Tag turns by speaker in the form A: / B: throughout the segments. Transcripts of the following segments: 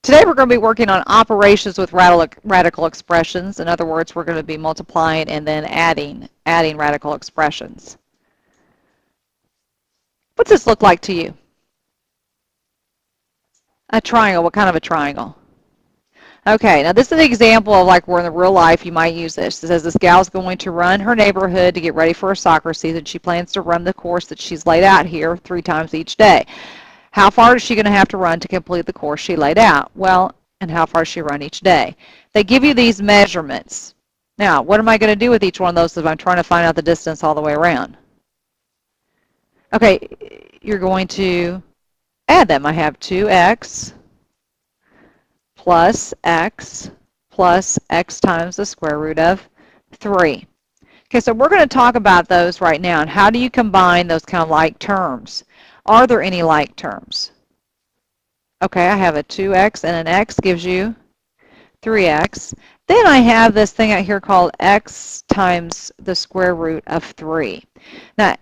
A: Today we're going to be working on operations with radical expressions. In other words, we're going to be multiplying and then adding radical expressions. What's this look like to you? A triangle. What kind of a triangle? Okay, now this is an example of like where in the real life you might use this. It says this gal's going to run her neighborhood to get ready for her soccer season. She plans to run the course that she's laid out here 3 times each day. How far is she going to have to run to complete the course she laid out? Well, and how far does she run each day? They give you these measurements. Now, what am I going to do with each one of those if I'm trying to find out the distance all the way around? Okay, you're going to add them. I have 2x plus x times the square root of 3. Okay, so we're going to talk about those right now. And how do you combine those kind of like terms? Are there any like terms? Okay, I have a 2x and an x gives you 3x. Then I have this thing out here called x times the square root of 3. Now,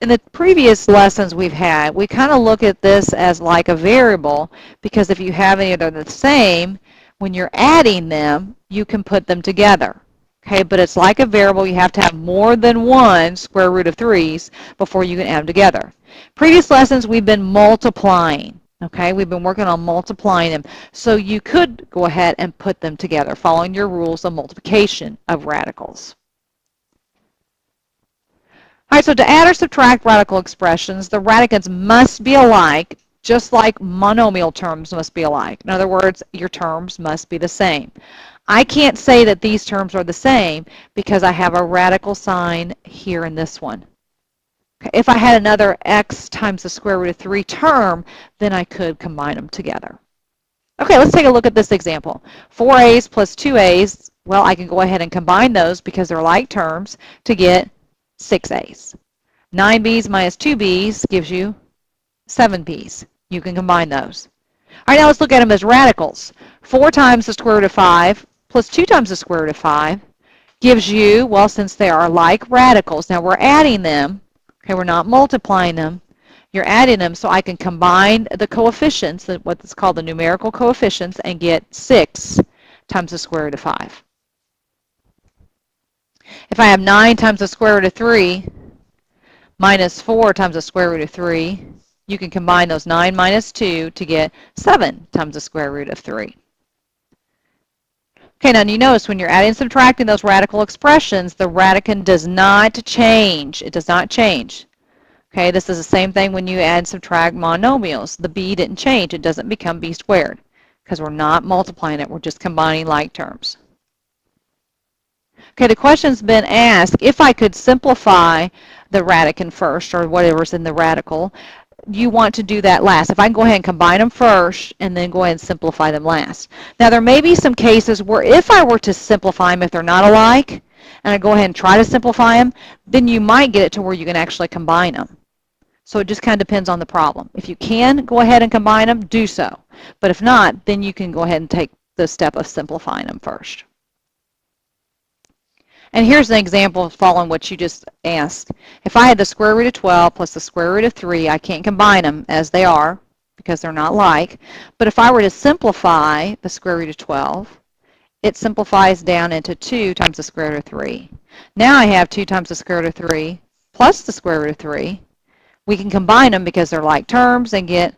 A: in the previous lessons we've had, we kind of look at this as like a variable because if you have any that are the same, when you're adding them, you can put them together. Okay, but it's like a variable. You have to have more than one square root of 3's before you can add them together. Previous lessons, we've been multiplying. Okay, we've been working on multiplying them. So you could go ahead and put them together following your rules of multiplication of radicals. All right, so to add or subtract radical expressions, the radicands must be alike, just like monomial terms must be alike. In other words, your terms must be the same. I can't say that these terms are the same because I have a radical sign here in this one. If I had another x times the square root of 3 term, then I could combine them together. Okay, let's take a look at this example. 4a's plus 2a's, well, I can go ahead and combine those because they're like terms to get 6a's. 9b's minus 2b's gives you 7b's. You can combine those. All right, now let's look at them as radicals. 4 times the square root of 5 plus 2 times the square root of 5 gives you, well, since they are like radicals, now we're adding them. Okay, we're not multiplying them. You're adding them so I can combine the coefficients, what's called the numerical coefficients, and get 6 times the square root of 5. If I have 9 times the square root of 3 minus 4 times the square root of 3, you can combine those 9 minus 2 to get 7 times the square root of 3. Okay, now you notice when you're adding and subtracting those radical expressions, the radicand does not change. It does not change. Okay, this is the same thing when you add and subtract monomials. The b didn't change. It doesn't become b squared because we're not multiplying it. We're just combining like terms. Okay, the question's been asked, if I could simplify the radicand first, or whatever's in the radical, you want to do that last. If I can go ahead and combine them first and then go ahead and simplify them last. Now, there may be some cases where if I were to simplify them, if they're not alike, and I go ahead and try to simplify them, then you might get it to where you can actually combine them. So it just kind of depends on the problem. If you can go ahead and combine them, do so. But if not, then you can go ahead and take the step of simplifying them first. And here's an example following what you just asked. If I had the square root of 12 plus the square root of 3, I can't combine them as they are because they're not like. But if I were to simplify the square root of 12, it simplifies down into 2 times the square root of 3. Now I have 2 times the square root of 3 plus the square root of 3. We can combine them because they're like terms and get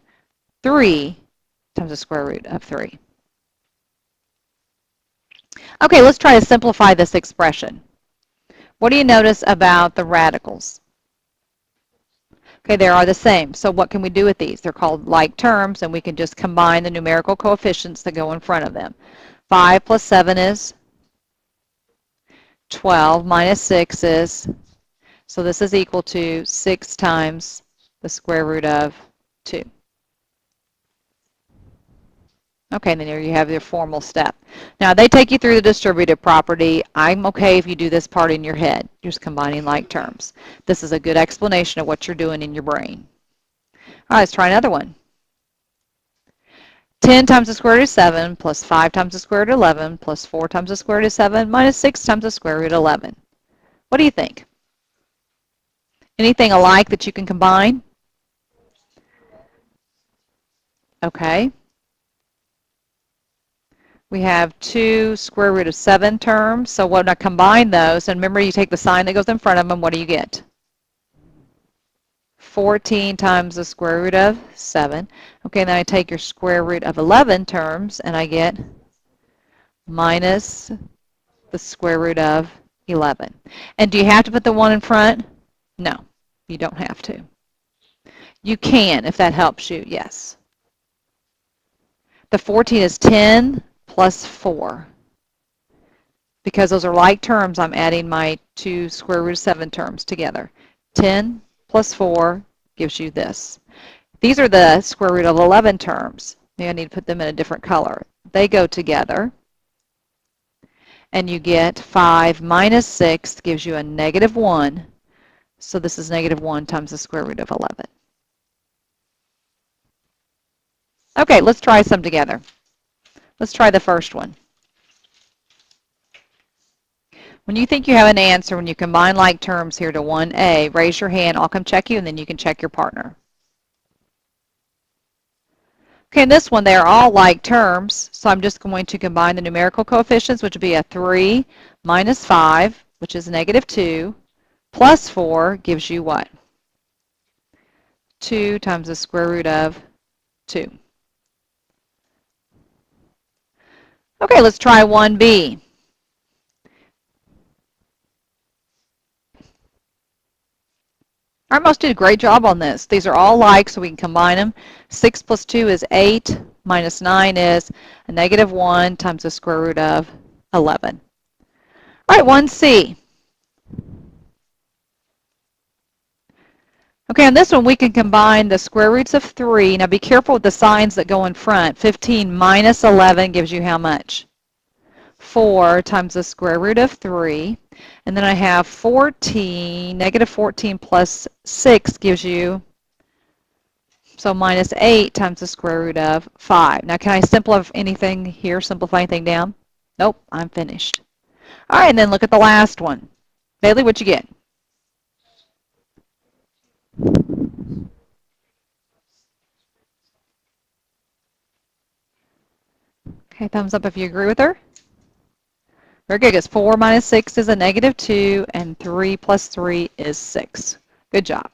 A: 3 times the square root of 3. Okay, let's try to simplify this expression. What do you notice about the radicals? Okay, they are the same. So what can we do with these? They're called like terms, and we can just combine the numerical coefficients that go in front of them. 5 plus 7 is 12 minus 6 is, so this is equal to 6 times the square root of 2. Okay, and then here you have your formal step. Now, they take you through the distributive property. I'm okay if you do this part in your head, just combining like terms. This is a good explanation of what you're doing in your brain. All right, let's try another one. 10 times the square root of 7 plus 5 times the square root of 11 plus 4 times the square root of 7 minus 6 times the square root of 11. What do you think? Anything alike that you can combine? Okay. We have 2 square root of 7 terms. So when I combine those, and remember you take the sign that goes in front of them, what do you get? 14 times the square root of 7. Okay, then I take your square root of 11 terms, and I get minus the square root of 11. And do you have to put the 1 in front? No, you don't have to. You can if that helps you, yes. The 14 is 10 plus 4. Because those are like terms, I'm adding my 2 square root of 7 terms together. 10 plus 4 gives you this. These are the square root of 11 terms. Maybe I need to put them in a different color. They go together, and you get 5 minus 6 gives you a negative 1. So this is negative 1 times the square root of 11. Okay, let's try some together. Let's try the first one. When you think you have an answer, when you combine like terms here to 1a, raise your hand. I'll come check you, and then you can check your partner. Okay, in this one, they are all like terms, so I'm just going to combine the numerical coefficients, which would be a 3 minus 5, which is negative 2, plus 4 gives you what? 2 times the square root of 2. Okay, let's try 1b. Our most did a great job on this. These are all like, so we can combine them. 6 plus 2 is 8, minus 9 is a negative 1 times the square root of 11. All right, 1c. Okay, on this one, we can combine the square roots of 3. Now, be careful with the signs that go in front. 15 minus 11 gives you how much? 4 times the square root of 3. And then I have 14, negative 14 plus 6 gives you, so minus 8 times the square root of 5. Now, can I simplify anything here, simplify anything down? Nope, I'm finished. All right, and then look at the last one. Bailey, what'd you get? Okay, thumbs up if you agree with her. Very good, because 4 minus 6 is a negative 2, and 3 plus 3 is 6. Good job.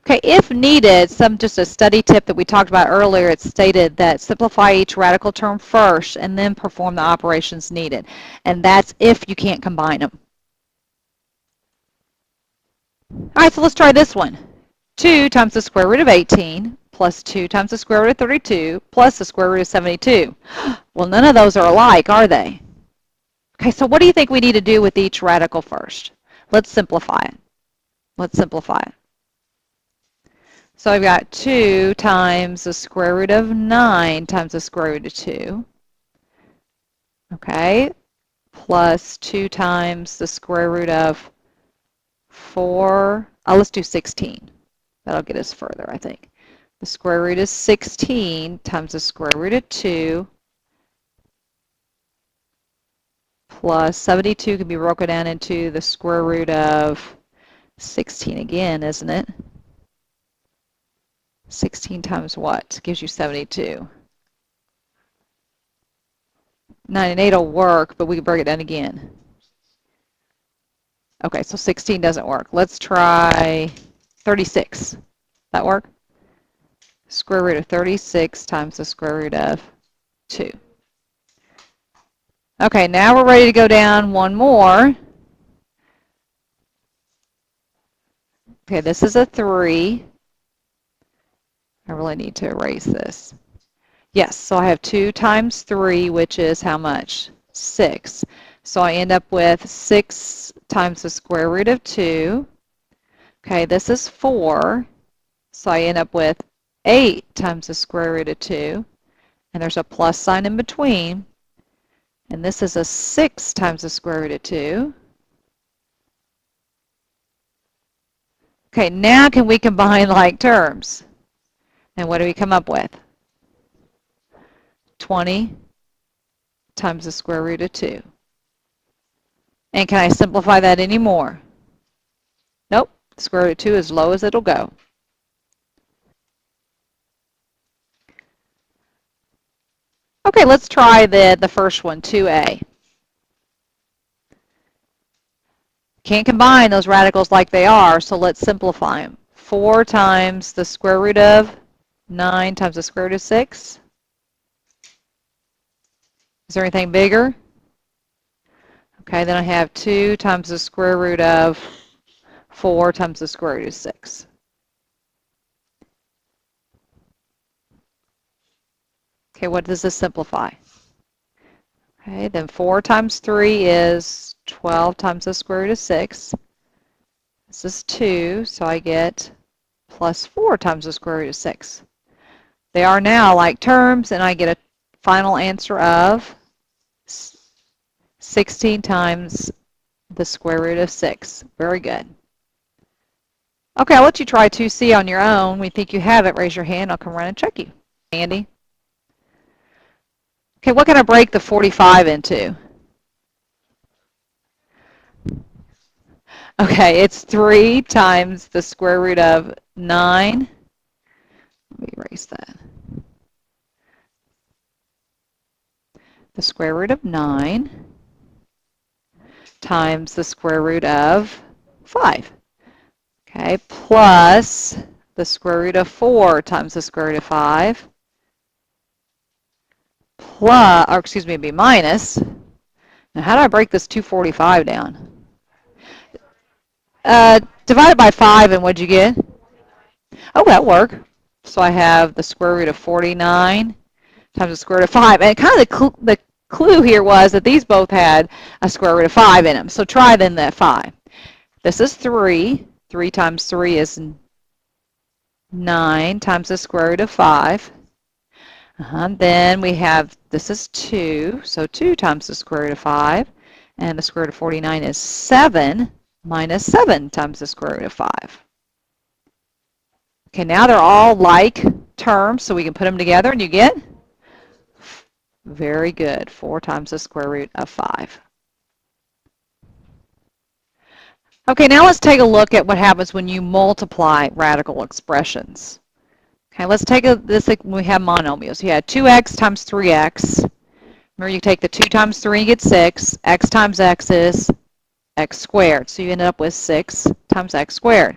A: Okay, if needed, just a study tip that we talked about earlier, it stated that simplify each radical term first and then perform the operations needed. And that's if you can't combine them. All right, so let's try this one. 2 times the square root of 18 plus 2 times the square root of 32 plus the square root of 72. Well, none of those are alike, are they? Okay, so what do you think we need to do with each radical first? Let's simplify it. Let's simplify it. So I've got 2 times the square root of 9 times the square root of 2. Okay, plus 2 times the square root of 4. Let's do 16. That'll get us further, I think. The square root is 16 times the square root of 2 plus 72 can be broken down into the square root of 16 again, isn't it? 16 times what? Gives you 72. 9 and 8 will work, but we can break it down again. Okay, so 16 doesn't work. Let's try 36. That work? Square root of 36 times the square root of 2. Okay, now we're ready to go down one more. Okay, this is a 3. I really need to erase this. Yes, so I have 2 times 3, which is how much? 6. So I end up with 6 times the square root of 2. Okay, this is 4. So I end up with 8 times the square root of 2. And there's a plus sign in between. And this is a 6 times the square root of 2. Okay, now can we combine like terms? And what do we come up with? 20 times the square root of 2. And can I simplify that any more? Nope. The square root of 2 is as low as it'll go. Okay, let's try the first one, 2a. Can't combine those radicals like they are, so let's simplify them. 4 times the square root of 9 times the square root of 6. Is there anything bigger? Okay, then I have 2 times the square root of 4 times the square root of 6. Okay, what does this simplify? Okay, then 4 times 3 is 12 times the square root of 6. This is 2, so I get plus 4 times the square root of 6. They are now like terms, and I get a final answer of 16 times the square root of 6. Very good. Okay, I'll let you try 2c on your own. When you think you have it, raise your hand. I'll come around and check you. Andy? Okay, what can I break the 45 into? Okay, it's 3 times the square root of 9. Let me erase that. The square root of 9 times the square root of 5. Okay, plus the square root of 4 times the square root of 5. Plus, or excuse me, it'd be minus. Now, how do I break this 245 down? Divide it by 5, and what'd you get? Oh, that'll work. So I have the square root of 49 times the square root of 5. And kind of the clue here was that these both had a square root of 5 in them. So try then that 5. This is 3. 3 times 3 is 9 times the square root of 5. Then we have, this is 2. So 2 times the square root of 5. And the square root of 49 is 7 minus 7 times the square root of 5. Okay, now they're all like terms, so we can put them together, and you get? Very good. 4 times the square root of 5. Okay, now let's take a look at what happens when you multiply radical expressions. Okay, let's take this when we have monomials. You had 2x times 3x. Remember, you take the 2 times 3 and get 6. X times x is x squared. So you end up with 6 times x squared.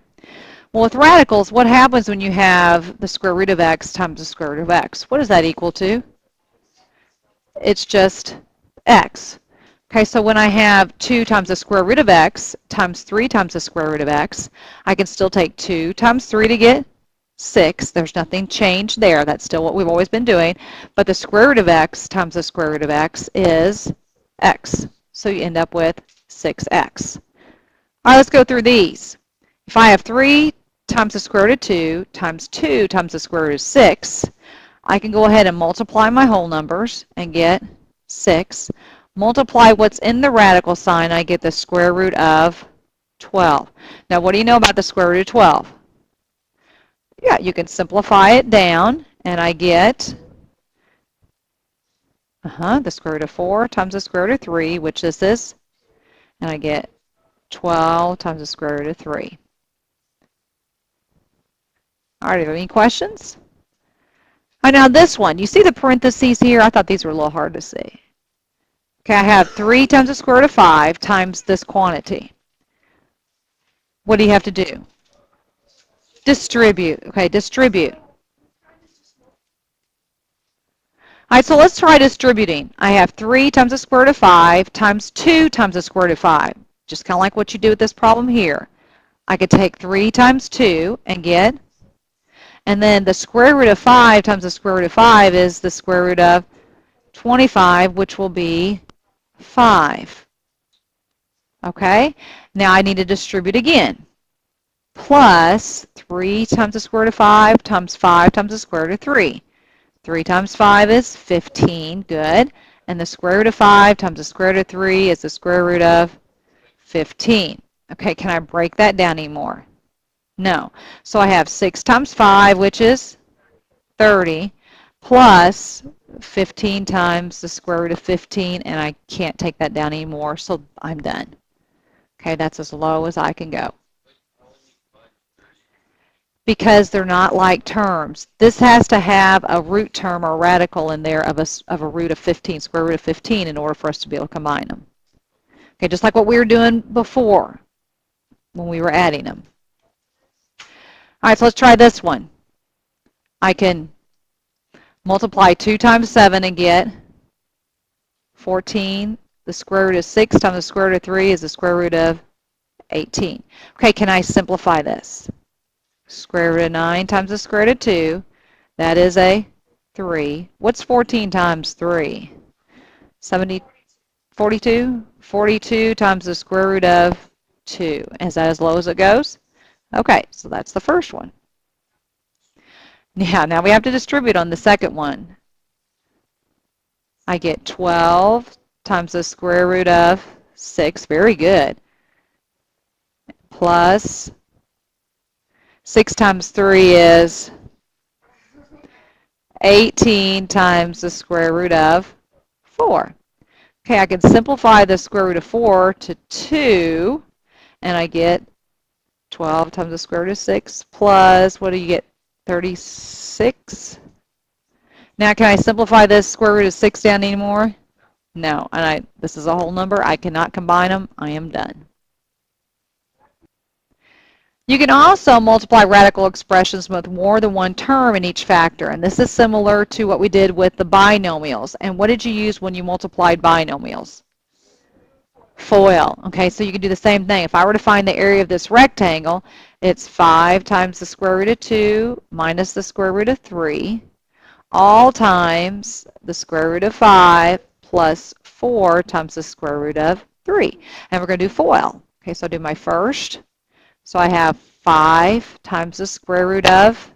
A: Well, with radicals, what happens when you have the square root of x times the square root of x? What does that equal to? It's just x. Okay, so when I have 2 times the square root of x times 3 times the square root of x, I can still take 2 times 3 to get 6. There's nothing changed there. That's still what we've always been doing. But the square root of x times the square root of x is x. So you end up with 6x. All right, let's go through these. If I have 3 times the square root of 2 times 2 times the square root of 6, I can go ahead and multiply my whole numbers and get 6. Multiply what's in the radical sign, I get the square root of 12. Now, what do you know about the square root of 12? Yeah, you can simplify it down, and I get the square root of 4 times the square root of 3, which this is, and I get 12 times the square root of 3. All right, any questions? All right, now this one, you see the parentheses here? I thought these were a little hard to see. Okay, I have 3 times the square root of 5 times this quantity. What do you have to do? Distribute. Okay, distribute. All right, so let's try distributing. I have 3 times the square root of 5 times 2 times the square root of 5. Just kind of like what you do with this problem here. I could take 3 times 2 and get, and then the square root of 5 times the square root of 5 is the square root of 25, which will be 5. Okay, now I need to distribute again. Plus 3 times the square root of 5 times 5 times the square root of 3. 3 times 5 is 15, good. And the square root of 5 times the square root of 3 is the square root of 15. Okay, can I break that down anymore? No. So I have 6 times 5, which is 30, plus 15 times the square root of 15, and I can't take that down anymore, so I'm done. Okay, that's as low as I can go. because they're not like terms. This has to have a root term or radical in there of a root of 15, square root of 15, in order for us to be able to combine them. Okay, just like what we were doing before when we were adding them. All right, so let's try this one. I can multiply 2 times 7 and get 14. The square root of 6 times the square root of 3 is the square root of 18. Okay, can I simplify this? Square root of 9 times the square root of 2, that is a 3. What's 14 times 3? 42? 42 times the square root of 2. Is that as low as it goes? Okay, so that's the first one. Now we have to distribute on the second one. I get 12 times the square root of 6. Very good. Plus 6 times 3 is 18 times the square root of 4. Okay, I can simplify the square root of 4 to 2, and I get 12 times the square root of 6 plus, what do you get, 36? Now, can I simplify this square root of 6 down anymore? No, and this is a whole number. I cannot combine them. I am done. You can also multiply radical expressions with more than one term in each factor, and this is similar to what we did with the binomials. And what did you use when you multiplied binomials? FOIL. Okay, so you can do the same thing. If I were to find the area of this rectangle, it's 5 times the square root of 2 minus the square root of 3, all times the square root of 5 plus 4 times the square root of 3. And we're going to do FOIL. Okay, so I'll do my first. So I have 5 times the square root of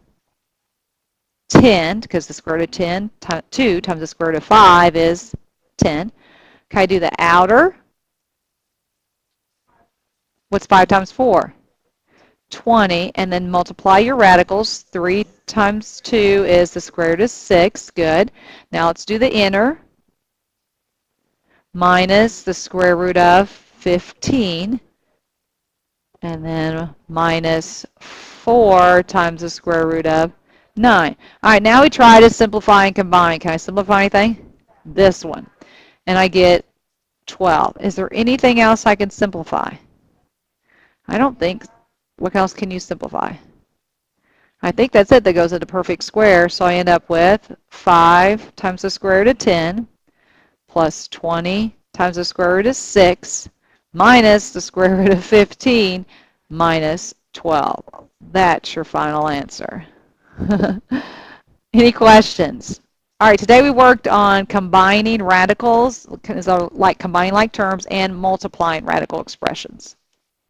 A: 10, because the square root of 10, 2 times the square root of 5 is 10. Okay, I do the outer. What's 5 times 4? 20, and then multiply your radicals. 3 times 2 is the square root of 6. Good. Now let's do the inner. Minus the square root of 15. And then minus 4 times the square root of 9. All right, now we try to simplify and combine. Can I simplify anything? This one. And I get 12. Is there anything else I can simplify? I don't think. What else can you simplify? I think that's it that goes into perfect square. So I end up with 5 times the square root of 10 plus 20 times the square root of 6 minus the square root of 15 minus 12. That's your final answer. Any questions? All right, today we worked on combining radicals, like combining like terms, and multiplying radical expressions.